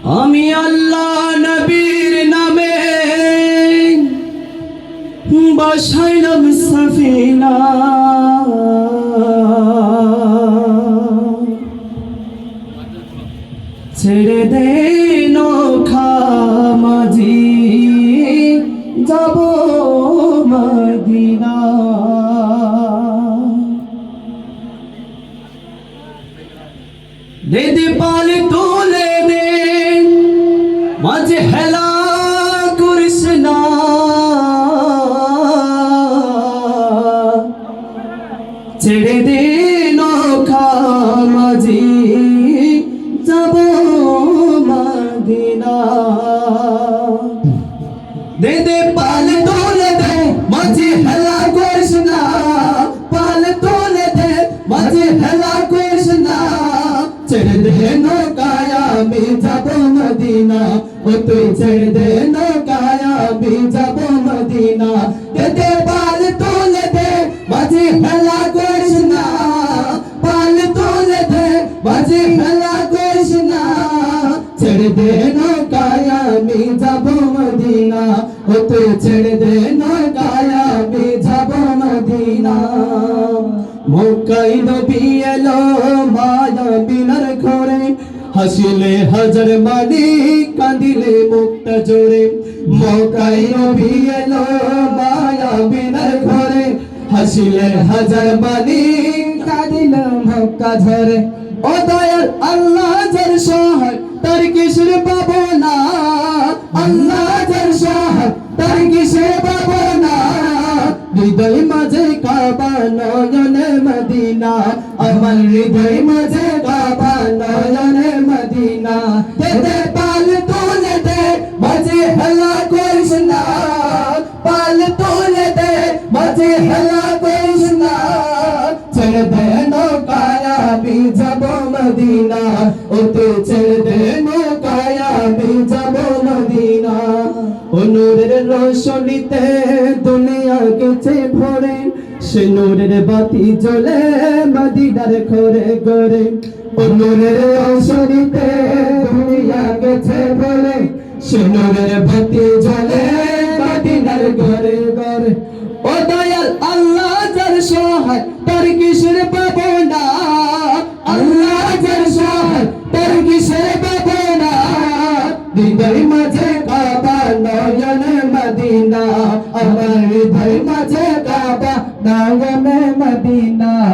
আমি আল্লাহ নবীর নামে বসাইলাম সফিনা, ছেড়ে দে নৌকা মাঝি যাব মদিনা। দে দে পাল তোলে দে মাঝে হেলা করিস না, ছেড়ে দে নৌকা মাঝি যাব মদিনা। দে দে পাল তোলে দে মাঝে হেলা করিস না, পাল তোলে দে মাঝে হেলা করিস না, ছেড়ে দে নৌকায় আমি যাব মদিনা। ও তুই ছেড়ে দে নৌকায় আমি যাব মদিনা। দে দে পাল তোলে দে মাঝে হেলা করিস না, পাল তোলে দে মাঝে হেলা করিস না, ছেড়ে দে নৌকায় আমি যাব মদিনা। ও তুই ছেড়ে দে নৌকায় আমি যাব মদিনা। মক্কায় নবী এলো মায়া বিনার ঘরে, হাসিলে হাজার মানি কাঁদিলে মুক্তা জোরে। মক্কায় নবী এলো মায়া বিনার ঘরে, হাসিলে হাজার মানি কাঁদিলে মুক্তা ঝরে। ও দয়াল আল্লাহ যার সহায় তার কিসের পাবো না, আল্লাহ যার সহায় তার কিসের পাবো না। হৃদয় মাঝে কাবা নয়নে মদিনা, আমার হৃদয় মাঝে কাবা নয়নে মদিনা। দে দে পাল তোলে দে মাঝে হেলা করিস না, পাল তোলে দে মাঝে হেলা করিস না, ছেড়ে দে নৌকায় আমি যাব মদিনা। ও তুই ছেড়ে দে নৌকায় আমি যাব মদিনা। ও নূরের রোশনীতে দুনিয়া গেছে ভরে, সে নূরের বাতি জ্বলে মদিনার ঘরে ঘরে। ও নূরের রোশনীতে দুনিয়া গেছে ভরে, সে নূরের বাতি জ্বলে মদিনার ঘরে ঘরে। ও দয়াল আল্লাহ যার সহায় তার কিসের পাবো না, আল্লাহ যার সহায় তার কিসের পাবো না। হৃদয় মাঝে কাবা নয়নে মদিনা, আমার হৃদয় মাঝে কাবা নয়নে মদিনা।